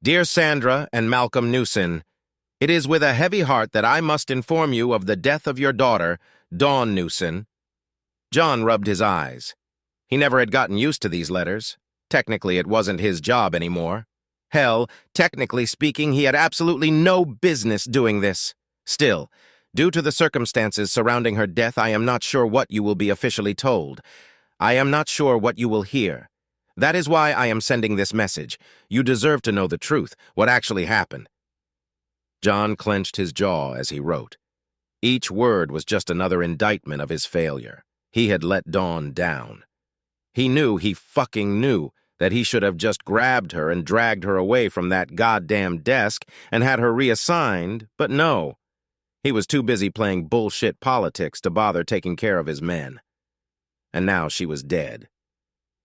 Dear Sandra and Malcolm Newson, it is with a heavy heart that I must inform you of the death of your daughter, Dawn Newson. John rubbed his eyes. He never had gotten used to these letters. Technically, it wasn't his job anymore. Hell, technically speaking, he had absolutely no business doing this. Still, due to the circumstances surrounding her death, I am not sure what you will be officially told. I am not sure what you will hear. That is why I am sending this message. You deserve to know the truth, what actually happened. John clenched his jaw as he wrote. Each word was just another indictment of his failure. He had let Dawn down. He fucking knew that he should have just grabbed her and dragged her away from that goddamn desk and had her reassigned, but no. He was too busy playing bullshit politics to bother taking care of his men. And now she was dead.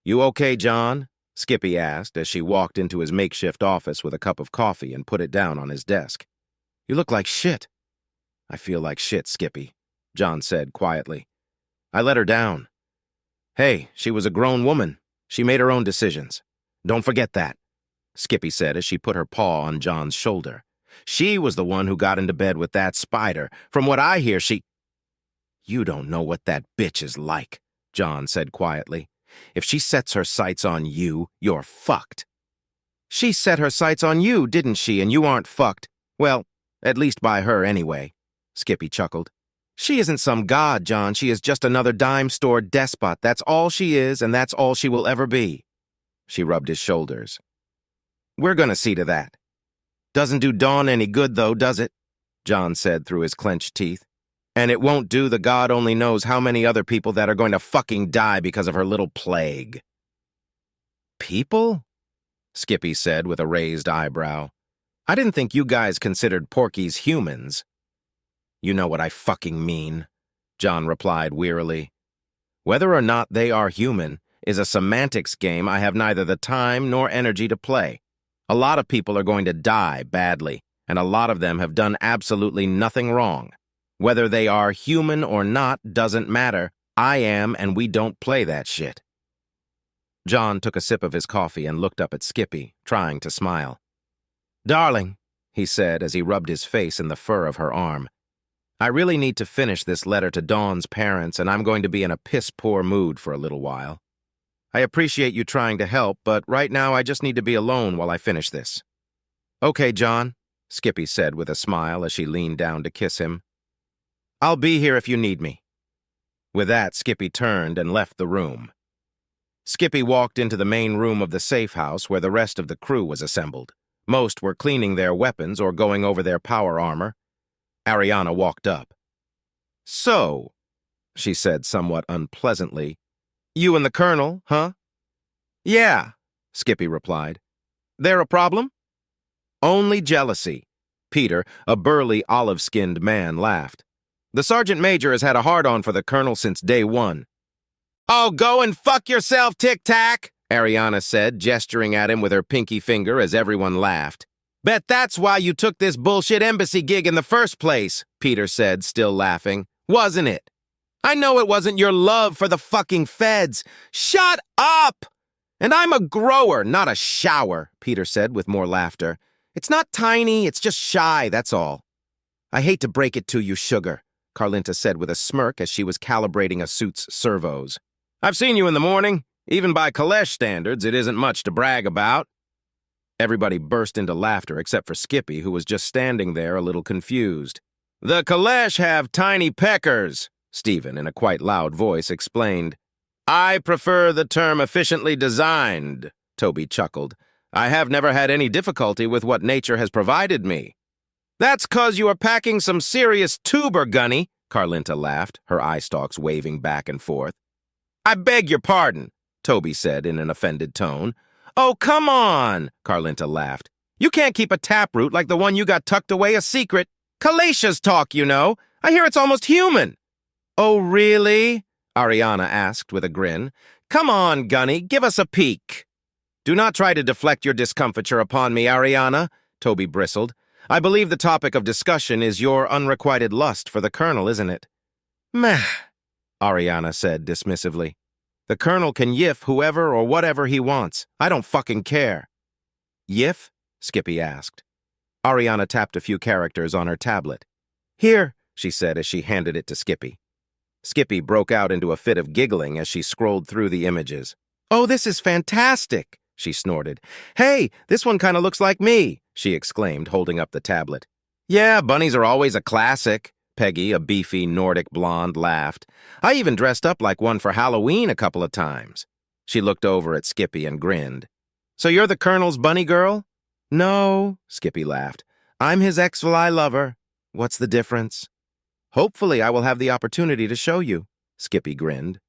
"You okay, John?" Skippy asked as she walked into his makeshift office with a cup of coffee and put it down on his desk. "You look like shit." "I feel like shit, Skippy," John said quietly. "I let her down. Hey, she was a grown woman. She made her own decisions. Don't forget that," Skippy said as she put her paw on John's shoulder. "She was the one who got into bed with that spider. From what I hear, she—" "You don't know what that bitch is like," John said quietly. "If she sets her sights on you, you're fucked." "She set her sights on you, didn't she, and you aren't fucked? Well, at least by her anyway," Skippy chuckled. "She isn't some god, John. She is just another dime store despot. That's all she is, and that's all she will ever be." She rubbed his shoulders. "We're gonna see to that." "Doesn't do Dawn any good, though, does it?" John said through his clenched teeth. "And it won't do the God only knows how many other people that are going to fucking die because of her little plague." "People?" Skippy said with a raised eyebrow. "I didn't think you guys considered Porky's humans." "You know what I fucking mean," John replied wearily. "Whether or not they are human is a semantics game I have neither the time nor energy to play. A lot of people are going to die badly, and a lot of them have done absolutely nothing wrong. Whether they are human or not doesn't matter. I am, and we don't play that shit." John took a sip of his coffee and looked up at Skippy, trying to smile. "Darling," he said as he rubbed his face in the fur of her arm, "I really need to finish this letter to Dawn's parents, and I'm going to be in a piss-poor mood for a little while. I appreciate you trying to help, but right now I just need to be alone while I finish this." "Okay, John," Skippy said with a smile as she leaned down to kiss him. "I'll be here if you need me." With that, Skippy turned and left the room. Skippy walked into the main room of the safe house where the rest of the crew was assembled. Most were cleaning their weapons or going over their power armor. Ariana walked up. "So," she said somewhat unpleasantly, "you and the Colonel, huh?" "Yeah," Skippy replied. "There a problem?" "Only jealousy." Peter, a burly, olive-skinned man, laughed. "The Sergeant Major has had a hard-on for the Colonel since day one." "Oh, go and fuck yourself, Tic-Tac," Ariana said, gesturing at him with her pinky finger as everyone laughed. "Bet that's why you took this bullshit embassy gig in the first place," Peter said, still laughing. "Wasn't it?" "I know it wasn't your love for the fucking feds." "Shut up! And I'm a grower, not a shower," Peter said with more laughter. "It's not tiny, it's just shy, that's all." "I hate to break it to you, sugar," Carlinta said with a smirk as she was calibrating a suit's servos. "I've seen you in the morning. Even by Kalesh standards, it isn't much to brag about." Everybody burst into laughter except for Skippy, who was just standing there a little confused. "The Kalesh have tiny peckers," Stephen, in a quite loud voice, explained. "I prefer the term efficiently designed," Toby chuckled. "I have never had any difficulty with what nature has provided me." "That's 'cause you are packing some serious tuber, Gunny," Carlinta laughed, her eye stalks waving back and forth. "I beg your pardon," Toby said in an offended tone. "Oh, come on," Carlinta laughed. "You can't keep a taproot like the one you got tucked away a secret. Kalesha's talk, you know. I hear it's almost human." "Oh, really?" Ariana asked with a grin. "Come on, Gunny, give us a peek." "Do not try to deflect your discomfiture upon me, Ariana," Toby bristled. "I believe the topic of discussion is your unrequited lust for the Colonel, isn't it?" "Meh," Ariana said dismissively. "The Colonel can yiff whoever or whatever he wants. I don't fucking care." "Yiff?" Skippy asked. Ariana tapped a few characters on her tablet. Here, she said as she handed it to Skippy. Skippy broke out into a fit of giggling as she scrolled through the images. Oh, this is fantastic, she snorted. Hey, this one kind of looks like me, she exclaimed, holding up the tablet. Yeah, bunnies are always a classic, Peggy, a beefy Nordic blonde, laughed. I even dressed up like one for Halloween a couple of times. She looked over at Skippy and grinned. So you're the Colonel's bunny girl? No, Skippy laughed. I'm his HFY lover. What's the difference? Hopefully I will have the opportunity to show you, Skippy grinned.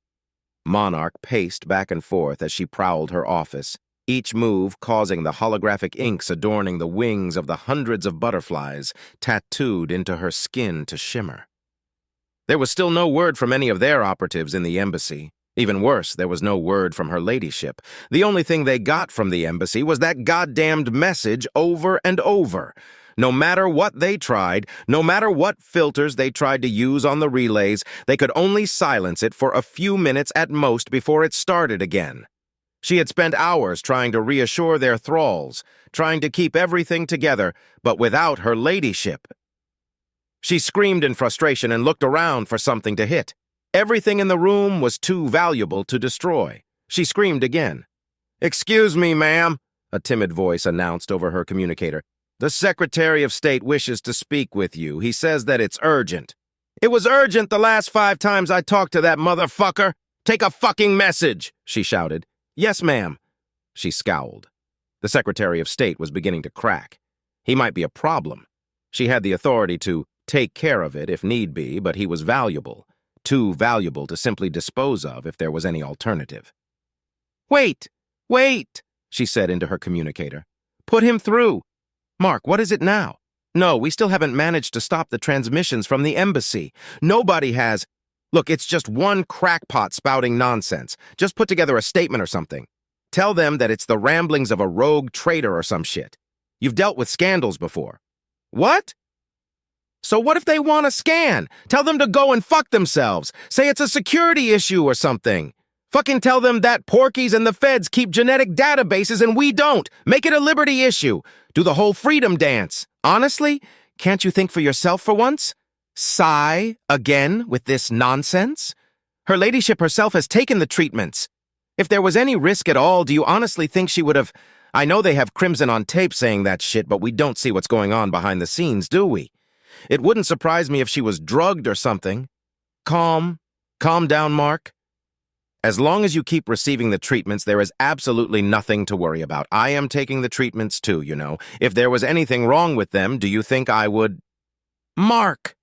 Monarch paced back and forth as she prowled her office, each move causing the holographic inks adorning the wings of the hundreds of butterflies tattooed into her skin to shimmer. There was still no word from any of their operatives in the embassy. Even worse, there was no word from her ladyship. The only thing they got from the embassy was that goddamned message over and over. No matter what they tried, no matter what filters they tried to use on the relays, they could only silence it for a few minutes at most before it started again. She had spent hours trying to reassure their thralls, trying to keep everything together, but without her ladyship. She screamed in frustration and looked around for something to hit. Everything in the room was too valuable to destroy. She screamed again. Excuse me, ma'am, a timid voice announced over her communicator. The Secretary of State wishes to speak with you. He says that it's urgent. It was urgent the last 5 times I talked to that motherfucker. Take a fucking message, she shouted. Yes, ma'am. She scowled. The Secretary of State was beginning to crack. He might be a problem. She had the authority to take care of it if need be, but he was valuable. Too valuable to simply dispose of if there was any alternative. Wait, she said into her communicator. Put him through. Mark, what is it now? No, we still haven't managed to stop the transmissions from the embassy. Nobody has. Look, it's just one crackpot spouting nonsense. Just put together a statement or something. Tell them that it's the ramblings of a rogue traitor or some shit. You've dealt with scandals before. What? So what if they want a scan? Tell them to go and fuck themselves. Say it's a security issue or something. Fucking tell them that Porkies and the feds keep genetic databases and we don't. Make it a liberty issue. Do the whole freedom dance. Honestly, can't you think for yourself for once? Sigh again with this nonsense? Her ladyship herself has taken the treatments. If there was any risk at all, do you honestly think she would have... I know they have Crimson on tape saying that shit, but we don't see what's going on behind the scenes, do we? It wouldn't surprise me if she was drugged or something. Calm down, Mark. As long as you keep receiving the treatments, there is absolutely nothing to worry about. I am taking the treatments too, you know. If there was anything wrong with them, do you think I would... Mark,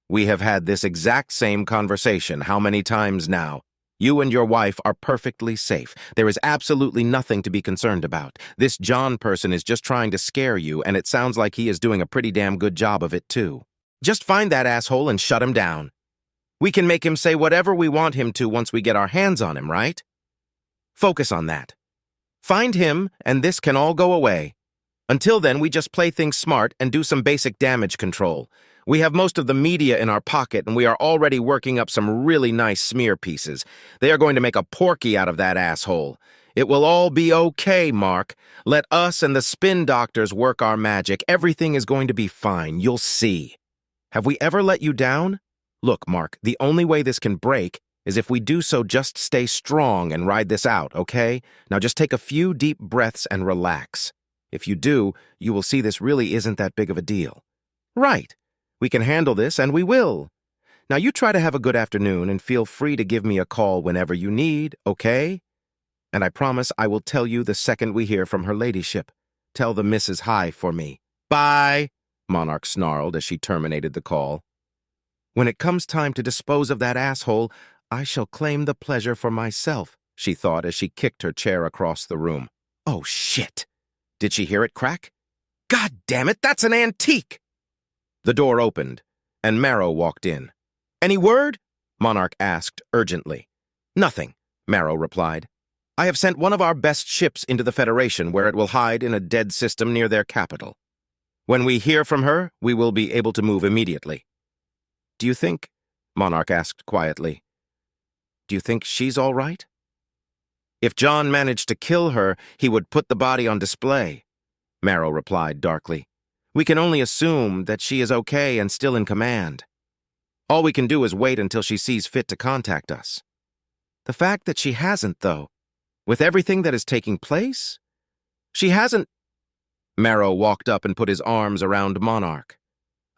we have had this exact same conversation how many times now? You and your wife are perfectly safe. There is absolutely nothing to be concerned about. This John person is just trying to scare you, and it sounds like he is doing a pretty damn good job of it too. Just find that asshole and shut him down. We can make him say whatever we want him to once we get our hands on him, right? Focus on that. Find him, and this can all go away. Until then, we just play things smart and do some basic damage control. We have most of the media in our pocket, and we are already working up some really nice smear pieces. They are going to make a Porky out of that asshole. It will all be okay, Mark. Let us and the spin doctors work our magic. Everything is going to be fine. You'll see. Have we ever let you down? Look, Mark, the only way this can break is if we do so just stay strong and ride this out, okay? Now just take a few deep breaths and relax. If you do, you will see this really isn't that big of a deal. Right. We can handle this, and we will. Now you try to have a good afternoon and feel free to give me a call whenever you need, okay? And I promise I will tell you the second we hear from her ladyship. Tell the missus hi for me. Bye, Monarch snarled as she terminated the call. When it comes time to dispose of that asshole, I shall claim the pleasure for myself, she thought as she kicked her chair across the room. Oh, shit! Did she hear it crack? God damn it, that's an antique! The door opened, and Marrow walked in. Any word? Monarch asked urgently. Nothing, Marrow replied. I have sent one of our best ships into the Federation where it will hide in a dead system near their capital. When we hear from her, we will be able to move immediately. Do you think, Monarch asked quietly, do you think she's all right? If John managed to kill her, he would put the body on display. Marrow replied darkly. We can only assume that she is okay and still in command. All we can do is wait until she sees fit to contact us. The fact that she hasn't, though, with everything that is taking place, she hasn't. Marrow walked up and put his arms around Monarch.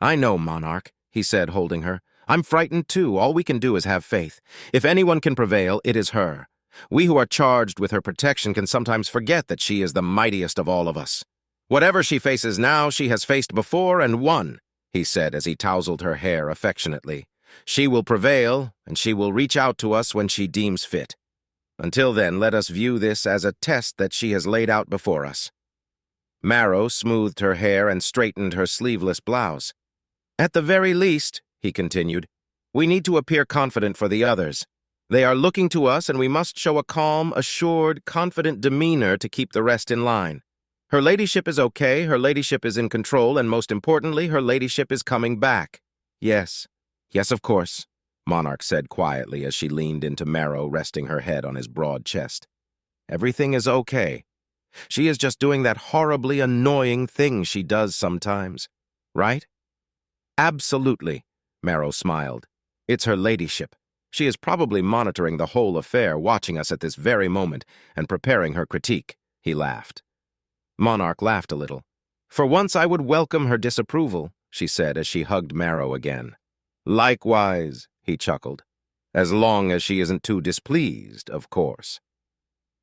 I know, Monarch, he said, holding her. I'm frightened too. All we can do is have faith. If anyone can prevail, it is her. We who are charged with her protection can sometimes forget that she is the mightiest of all of us. Whatever she faces now, she has faced before and won, he said as he tousled her hair affectionately. She will prevail, and she will reach out to us when she deems fit. Until then, let us view this as a test that she has laid out before us. Marrow smoothed her hair and straightened her sleeveless blouse. At the very least, he continued, we need to appear confident for the others. They are looking to us, and we must show a calm, assured, confident demeanor to keep the rest in line. Her ladyship is okay, her ladyship is in control, and most importantly, her ladyship is coming back. Yes, of course, Monarch said quietly as she leaned into Marrow, resting her head on his broad chest. Everything is okay. She is just doing that horribly annoying thing she does sometimes, right? Absolutely, Marrow smiled. It's her ladyship. She is probably monitoring the whole affair, watching us at this very moment, and preparing her critique, he laughed. Monarch laughed a little. For once I would welcome her disapproval, she said as she hugged Marrow again. Likewise, he chuckled. As long as she isn't too displeased, of course.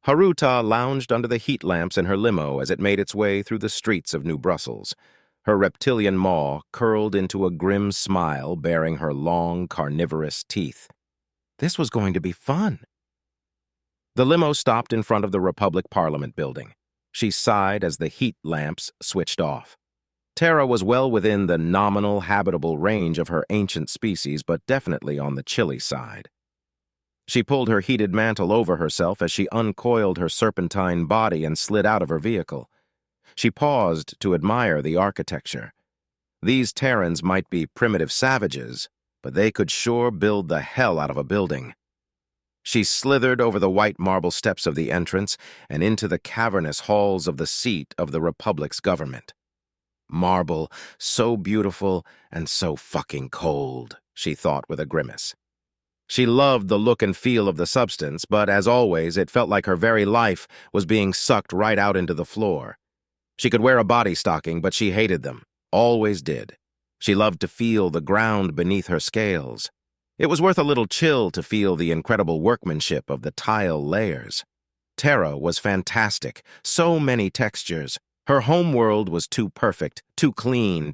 Haruta lounged under the heat lamps in her limo as it made its way through the streets of New Brussels, her reptilian maw curled into a grim smile baring her long, carnivorous teeth. This was going to be fun. The limo stopped in front of the Republic Parliament building. She sighed as the heat lamps switched off. Terra was well within the nominal habitable range of her ancient species, but definitely on the chilly side. She pulled her heated mantle over herself as she uncoiled her serpentine body and slid out of her vehicle. She paused to admire the architecture. These Terrans might be primitive savages, but they could sure build the hell out of a building. She slithered over the white marble steps of the entrance and into the cavernous halls of the seat of the Republic's government. Marble, so beautiful and so fucking cold, she thought with a grimace. She loved the look and feel of the substance, but as always, it felt like her very life was being sucked right out into the floor. She could wear a body stocking, but she hated them, always did. She loved to feel the ground beneath her scales. It was worth a little chill to feel the incredible workmanship of the tile layers. Terra was fantastic, so many textures. Her homeworld was too perfect, too clean,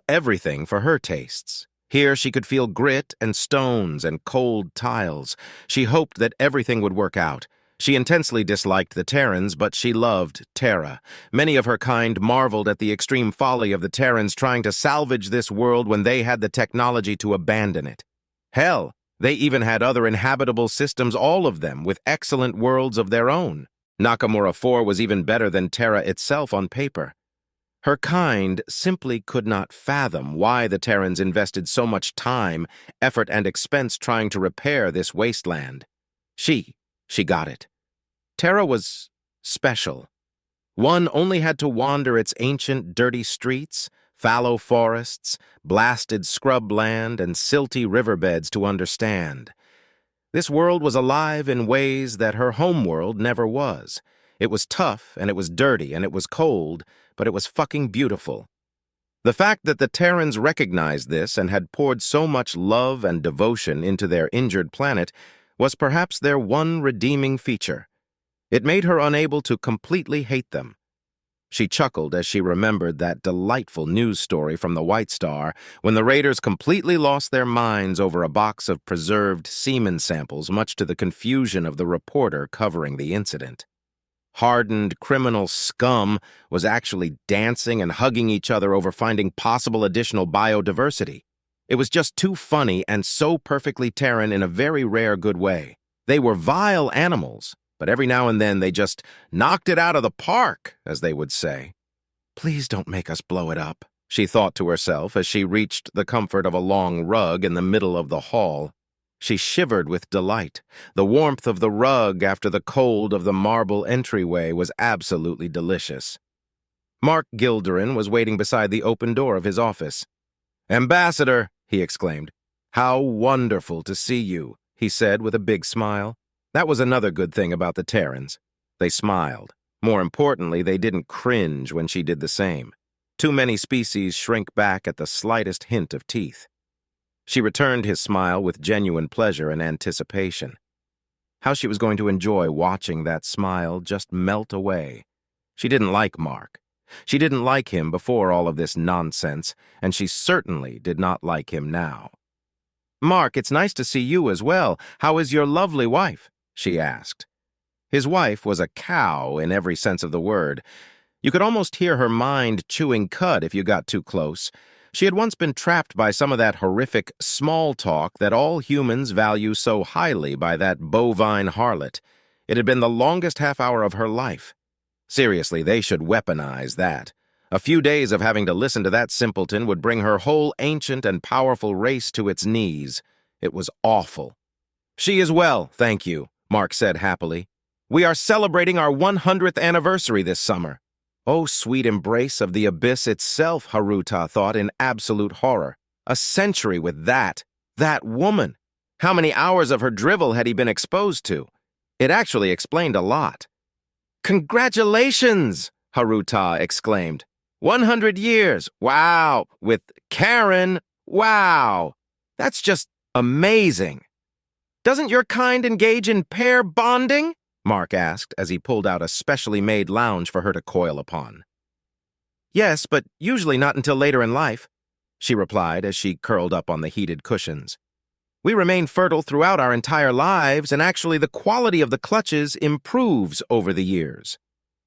everything for her tastes. Here she could feel grit and stones and cold tiles. She hoped that everything would work out. She intensely disliked the Terrans, but she loved Terra. Many of her kind marveled at the extreme folly of the Terrans trying to salvage this world when they had the technology to abandon it. Hell, they even had other inhabitable systems, all of them, with excellent worlds of their own. Nakamura 4 was even better than Terra itself on paper. Her kind simply could not fathom why the Terrans invested so much time, effort, and expense trying to repair this wasteland. She got it. Terra was special. One only had to wander its ancient, dirty streets, fallow forests, blasted scrubland, and silty riverbeds to understand. This world was alive in ways that her homeworld never was. It was tough, and it was dirty, and it was cold, but it was fucking beautiful. The fact that the Terrans recognized this and had poured so much love and devotion into their injured planet was perhaps their one redeeming feature. It made her unable to completely hate them. She chuckled as she remembered that delightful news story from the White Star when the raiders completely lost their minds over a box of preserved semen samples, much to the confusion of the reporter covering the incident. Hardened criminal scum was actually dancing and hugging each other over finding possible additional biodiversity. It was just too funny and so perfectly Terran in a very rare good way. They were vile animals, but every now and then they just knocked it out of the park, as they would say. Please don't make us blow it up, she thought to herself as she reached the comfort of a long rug in the middle of the hall. She shivered with delight. The warmth of the rug after the cold of the marble entryway was absolutely delicious. Mark Gilderin was waiting beside the open door of his office. "Ambassador," he exclaimed. "How wonderful to see you," he said with a big smile. That was another good thing about the Terrans. They smiled. More importantly, they didn't cringe when she did the same. Too many species shrink back at the slightest hint of teeth. She returned his smile with genuine pleasure and anticipation. How she was going to enjoy watching that smile just melt away. She didn't like Mark. She didn't like him before all of this nonsense, and she certainly did not like him now. "Mark, it's nice to see you as well. How is your lovely wife?" she asked. His wife was a cow in every sense of the word. You could almost hear her mind chewing cud if you got too close. She had once been trapped by some of that horrific small talk that all humans value so highly by that bovine harlot. It had been the longest half hour of her life. Seriously, they should weaponize that. A few days of having to listen to that simpleton would bring her whole ancient and powerful race to its knees. It was awful. "She is well, thank you," Mark said happily. "We are celebrating our 100th anniversary this summer." Oh, sweet embrace of the abyss itself, Haruta thought in absolute horror. A century with that woman. How many hours of her drivel had he been exposed to? It actually explained a lot. "Congratulations!" Haruta exclaimed. 100 years! Wow! With Karen! Wow! That's just amazing. "Doesn't your kind engage in pair bonding?" Mark asked as he pulled out a specially made lounge for her to coil upon. "Yes, but usually not until later in life," she replied as she curled up on the heated cushions. "We remain fertile throughout our entire lives, and actually the quality of the clutches improves over the years.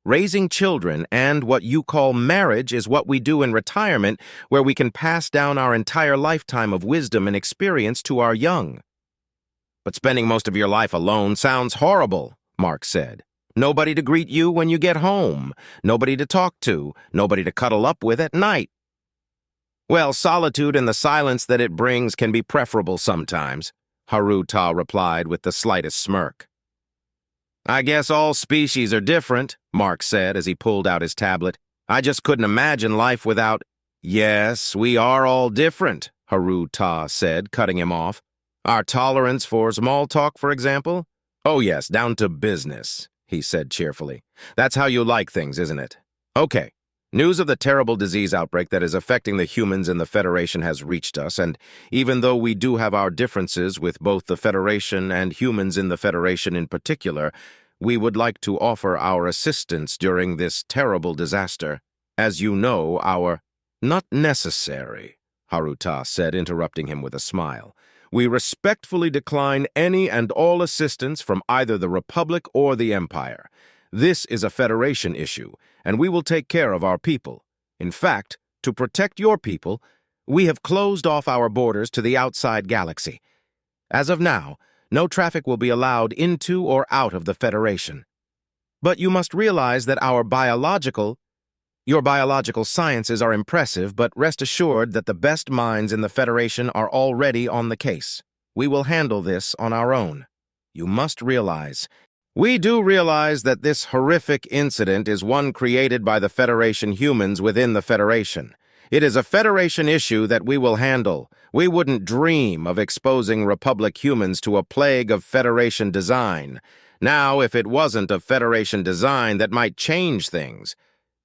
Raising children and what you call marriage is what we do in retirement, where we can pass down our entire lifetime of wisdom and experience to our young." "But spending most of your life alone sounds horrible," Mark said. "Nobody to greet you when you get home, nobody to talk to, nobody to cuddle up with at night." "Well, solitude and the silence that it brings can be preferable sometimes," Haruta replied with the slightest smirk. "I guess all species are different," Mark said as he pulled out his tablet. "I just couldn't imagine life without—" "Yes, we are all different," Haruta said, cutting him off. "Our tolerance for small talk, for example?" "Oh yes, down to business," he said cheerfully. "That's how you like things, isn't it? Okay. News of the terrible disease outbreak that is affecting the humans in the Federation has reached us, and even though we do have our differences with both the Federation and humans in the Federation in particular, we would like to offer our assistance during this terrible disaster. As you know, our—" "Not necessary," Haruta said, interrupting him with a smile. "We respectfully decline any and all assistance from either the Republic or the Empire. This is a Federation issue, and we will take care of our people. In fact, to protect your people, we have closed off our borders to the outside galaxy. As of now, no traffic will be allowed into or out of the Federation. But you must realize that your biological sciences are impressive, but rest assured that the best minds in the Federation are already on the case. We will handle this on our own. You must realize. We do realize that this horrific incident is one created by the Federation humans within the Federation. It is a Federation issue that we will handle. We wouldn't dream of exposing Republic humans to a plague of Federation design. Now, if it wasn't of Federation design, that might change things.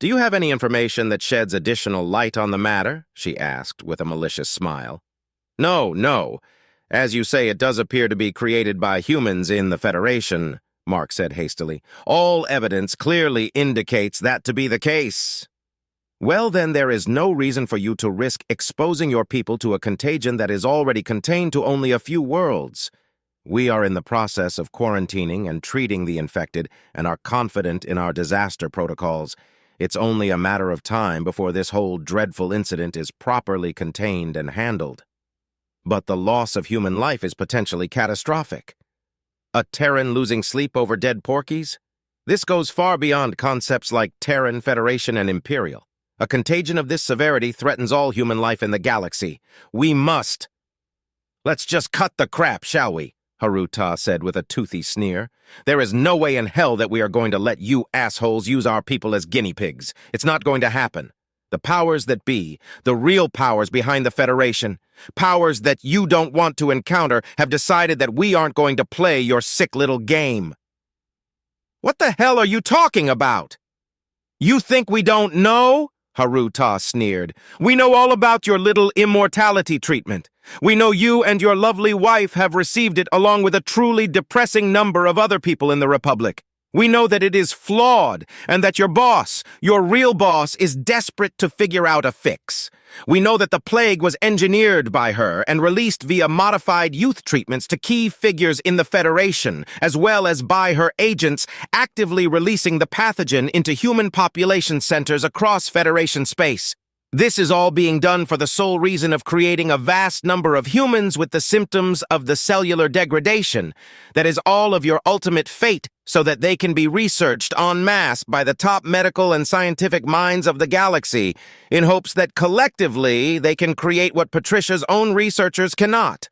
Do you have any information that sheds additional light on the matter?" she asked with a malicious smile. No. As you say, it does appear to be created by humans in the Federation," Mark said hastily. "All evidence clearly indicates that to be the case." "Well, then there is no reason for you to risk exposing your people to a contagion that is already contained to only a few worlds. We are in the process of quarantining and treating the infected and are confident in our disaster protocols. It's only a matter of time before this whole dreadful incident is properly contained and handled. But the loss of human life is potentially catastrophic. A Terran losing sleep over dead porkies? This goes far beyond concepts like Terran, Federation, and Imperial. A contagion of this severity threatens all human life in the galaxy. We must. Let's just cut the crap, shall we?" Haruta said with a toothy sneer. "There is no way in hell that we are going to let you assholes use our people as guinea pigs. It's not going to happen. The powers that be, the real powers behind the Federation, powers that you don't want to encounter, have decided that we aren't going to play your sick little game." "What the hell are you talking about?" "You think we don't know?" Haruta sneered. "We know all about your little immortality treatment. We know you and your lovely wife have received it along with a truly depressing number of other people in the Republic. We know that it is flawed and that your boss, your real boss, is desperate to figure out a fix. We know that the plague was engineered by her and released via modified youth treatments to key figures in the Federation, as well as by her agents actively releasing the pathogen into human population centers across Federation space. This is all being done for the sole reason of creating a vast number of humans with the symptoms of the cellular degradation. That is all of your ultimate fate, so that they can be researched en masse by the top medical and scientific minds of the galaxy, in hopes that collectively they can create what Patricia's own researchers cannot.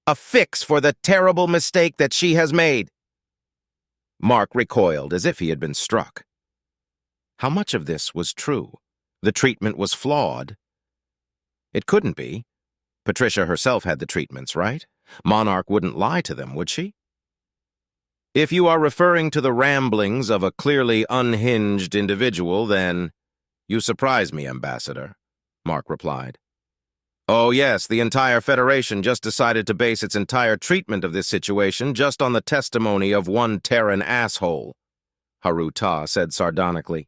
A fix for the terrible mistake that she has made." Mark recoiled as if he had been struck. How much of this was true? The treatment was flawed. It couldn't be. Patricia herself had the treatments, right? Monarch wouldn't lie to them, would she? "If you are referring to the ramblings of a clearly unhinged individual, then you surprise me, Ambassador," Mark replied. "Oh yes, the entire Federation just decided to base its entire treatment of this situation just on the testimony of one Terran asshole," Haruta said sardonically.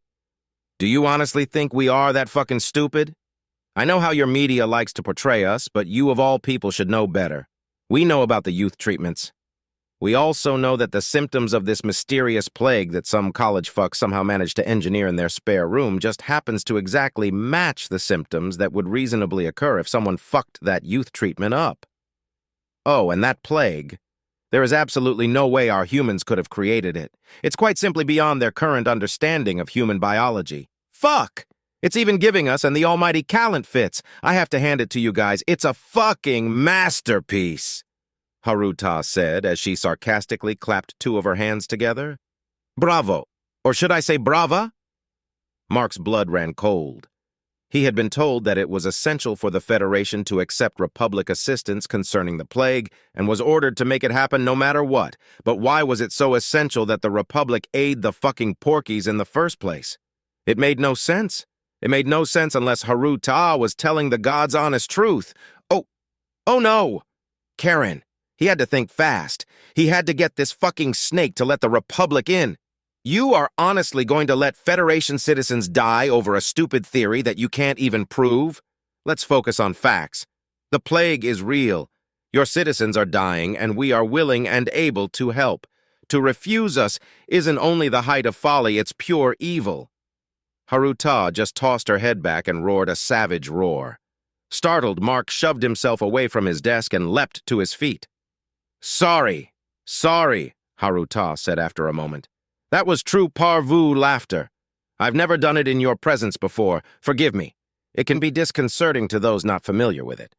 "Do you honestly think we are that fucking stupid? I know how your media likes to portray us, but you of all people should know better. We know about the youth treatments. We also know that the symptoms of this mysterious plague that some college fuck somehow managed to engineer in their spare room just happens to exactly match the symptoms that would reasonably occur if someone fucked that youth treatment up. Oh, and that plague. There is absolutely no way our humans could have created it. It's quite simply beyond their current understanding of human biology. Fuck! It's even giving us and the almighty Callant fits. I have to hand it to you guys. It's a fucking masterpiece," Haruta said as she sarcastically clapped two of her hands together. "Bravo! Or should I say brava?" Mark's blood ran cold. He had been told that it was essential for the Federation to accept Republic assistance concerning the plague and was ordered to make it happen no matter what. But why was it so essential that the Republic aid the fucking porkies in the first place? It made no sense. It made no sense unless Haruta was telling the God's honest truth. Oh no! Karen, he had to think fast. He had to get this fucking snake to let the Republic in. You are honestly going to let Federation citizens die over a stupid theory that you can't even prove? Let's focus on facts. The plague is real. Your citizens are dying, and we are willing and able to help. To refuse us isn't only the height of folly, it's pure evil." Haruta just tossed her head back and roared a savage roar. Startled, Mark shoved himself away from his desk and leapt to his feet. Sorry, Haruta said after a moment. "That was true parvou laughter. I've never done it in your presence before. Forgive me. It can be disconcerting to those not familiar with it."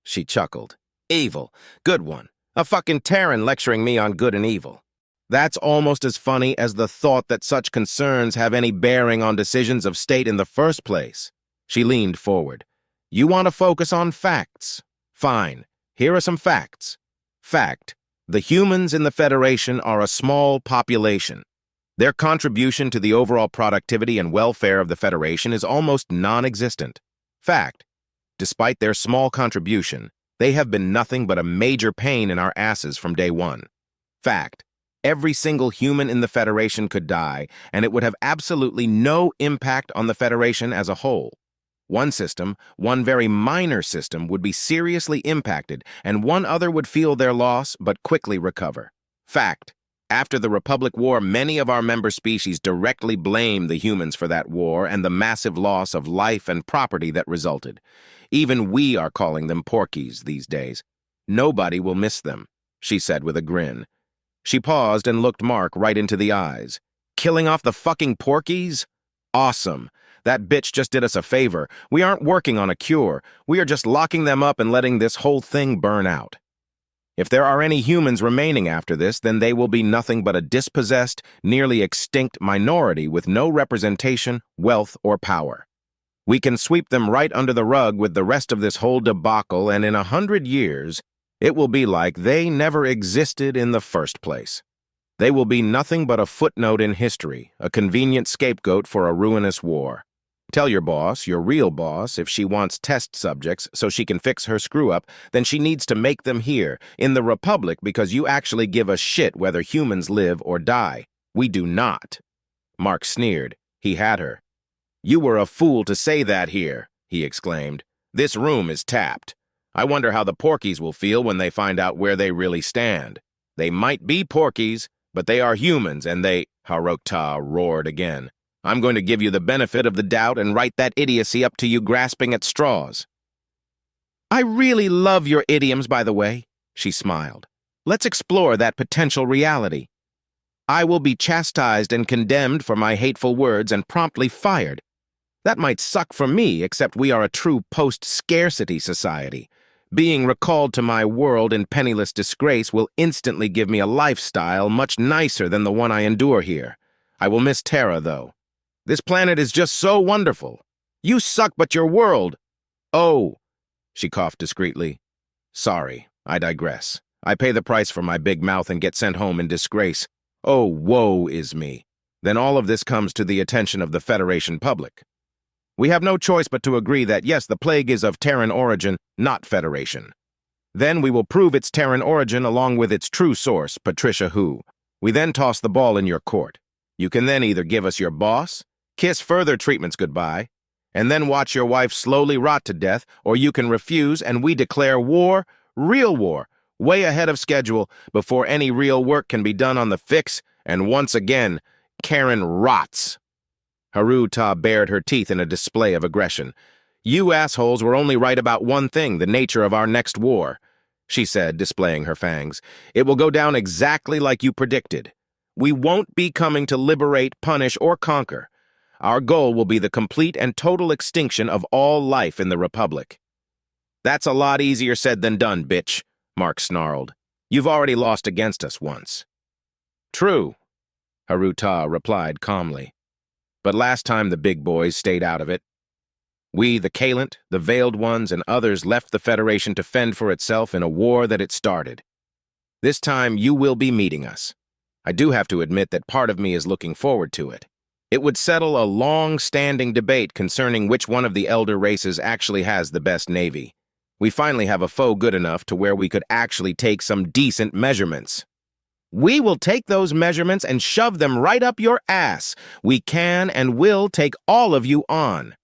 She chuckled. "Evil. Good one. A fucking Terran lecturing me on good and evil. That's almost as funny as the thought that such concerns have any bearing on decisions of state in the first place." She leaned forward. "You want to focus on facts? Fine. Here are some facts. Fact. The humans in the Federation are a small population. Their contribution to the overall productivity and welfare of the Federation is almost non-existent. Fact. Despite their small contribution, they have been nothing but a major pain in our asses from day one. Fact. Every single human in the Federation could die, and it would have absolutely no impact on the Federation as a whole. One system, one very minor system, would be seriously impacted, and one other would feel their loss but quickly recover. Fact. After the Republic War, many of our member species directly blame the humans for that war and the massive loss of life and property that resulted. Even we are calling them porkies these days. Nobody will miss them," she said with a grin. She paused and looked Mark right into the eyes. "Killing off the fucking porkies? Awesome. That bitch just did us a favor. We aren't working on a cure. We are just locking them up and letting this whole thing burn out." If there are any humans remaining after this, then they will be nothing but a dispossessed, nearly extinct minority with no representation, wealth, or power. We can sweep them right under the rug with the rest of this whole debacle, and in 100 years, it will be like they never existed in the first place. They will be nothing but a footnote in history, a convenient scapegoat for a ruinous war. Tell your boss, your real boss, if she wants test subjects so she can fix her screw-up, then she needs to make them here, in the Republic, because you actually give a shit whether humans live or die. We do not. Mark sneered. He had her. You were a fool to say that here, he exclaimed. This room is tapped. I wonder how the Porkies will feel when they find out where they really stand. They might be Porkies, but they are humans, and they— Harota roared again. I'm going to give you the benefit of the doubt and write that idiocy up to you grasping at straws. I really love your idioms, by the way, she smiled. Let's explore that potential reality. I will be chastised and condemned for my hateful words and promptly fired. That might suck for me, except we are a true post-scarcity society. Being recalled to my world in penniless disgrace will instantly give me a lifestyle much nicer than the one I endure here. I will miss Terra, though. This planet is just so wonderful. You suck, but your world— Oh, she coughed discreetly. Sorry, I digress. I pay the price for my big mouth and get sent home in disgrace. Oh, woe is me. Then all of this comes to the attention of the Federation public. We have no choice but to agree that, yes, the plague is of Terran origin, not Federation. Then we will prove its Terran origin along with its true source, Patricia Hu. We then toss the ball in your court. You can then either give us your boss, kiss further treatments goodbye, and then watch your wife slowly rot to death, or you can refuse and we declare war, real war, way ahead of schedule before any real work can be done on the fix, and once again, Karen rots. Haruta bared her teeth in a display of aggression. You assholes were only right about one thing, the nature of our next war, she said, displaying her fangs. It will go down exactly like you predicted. We won't be coming to liberate, punish, or conquer. Our goal will be the complete and total extinction of all life in the Republic. That's a lot easier said than done, bitch, Mark snarled. You've already lost against us once. True, Haruta replied calmly. But last time the big boys stayed out of it. We, the Kalent, the Veiled Ones, and others left the Federation to fend for itself in a war that it started. This time you will be meeting us. I do have to admit that part of me is looking forward to it. It would settle a long-standing debate concerning which one of the elder races actually has the best navy. We finally have a foe good enough to where we could actually take some decent measurements. We will take those measurements and shove them right up your ass. We can and will take all of you on.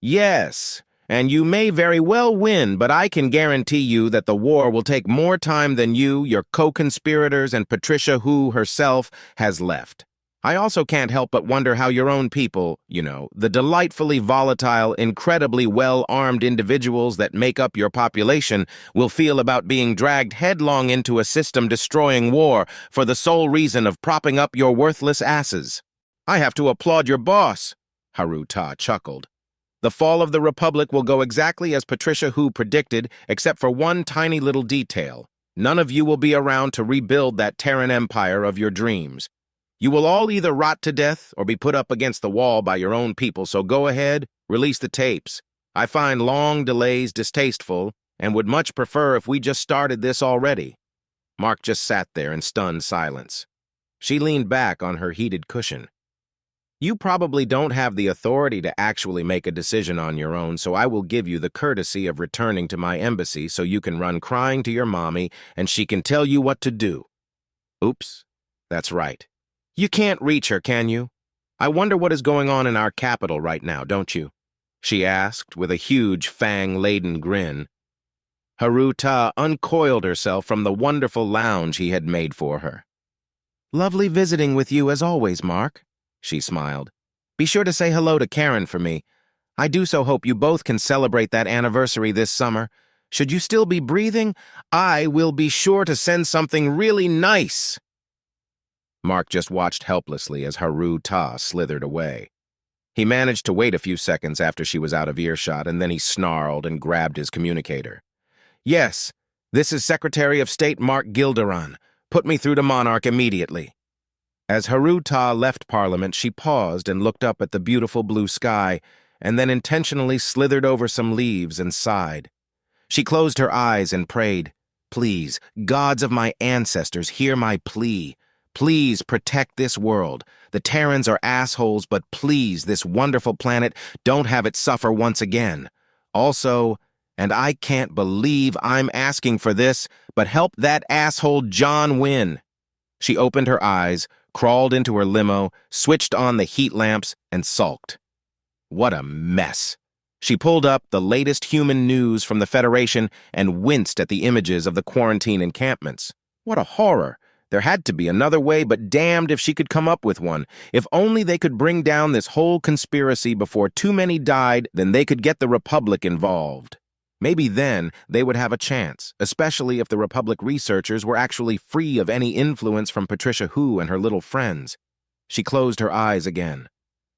Yes, and you may very well win, but I can guarantee you that the war will take more time than you, your co-conspirators, and Patricia Hu herself has left. I also can't help but wonder how your own people, the delightfully volatile, incredibly well-armed individuals that make up your population, will feel about being dragged headlong into a system-destroying war for the sole reason of propping up your worthless asses. I have to applaud your boss, Haruta chuckled. The fall of the Republic will go exactly as Patricia Hu predicted, except for one tiny little detail. None of you will be around to rebuild that Terran empire of your dreams. You will all either rot to death or be put up against the wall by your own people, so go ahead, release the tapes. I find long delays distasteful and would much prefer if we just started this already. Mark just sat there in stunned silence. She leaned back on her heated cushion. You probably don't have the authority to actually make a decision on your own, so I will give you the courtesy of returning to my embassy so you can run crying to your mommy and she can tell you what to do. Oops, that's right. You can't reach her, can you? I wonder what is going on in our capital right now, don't you? She asked with a huge fang-laden grin. Haruta uncoiled herself from the wonderful lounge he had made for her. Lovely visiting with you as always, Mark, she smiled. Be sure to say hello to Karen for me. I do so hope you both can celebrate that anniversary this summer. Should you still be breathing, I will be sure to send something really nice. Mark just watched helplessly as Haruta slithered away. He managed to wait a few seconds after she was out of earshot, and then he snarled and grabbed his communicator. Yes, This is Secretary of State Mark Gilderon. Put me through to Monarch immediately." As Haru-Ta left Parliament, she paused and looked up at the beautiful blue sky, and then intentionally slithered over some leaves and sighed. She closed her eyes and prayed, "Please, gods of my ancestors, hear my plea. Please protect this world. The Terrans are assholes, but please, this wonderful planet, don't have it suffer once again. Also, and I can't believe I'm asking for this, but help that asshole John win." She opened her eyes, crawled into her limo, switched on the heat lamps, and sulked. What a mess. She pulled up the latest human news from the Federation and winced at the images of the quarantine encampments. What a horror. There had to be another way, but damned if she could come up with one. If only they could bring down this whole conspiracy before too many died, then they could get the Republic involved. Maybe then they would have a chance, especially if the Republic researchers were actually free of any influence from Patricia Hu and her little friends. She closed her eyes again.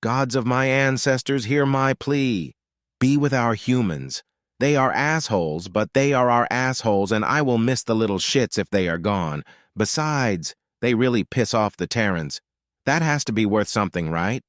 "Gods of my ancestors, hear my plea. Be with our humans. They are assholes, but they are our assholes, and I will miss the little shits if they are gone. Besides, they really piss off the Terrans. That has to be worth something, right?"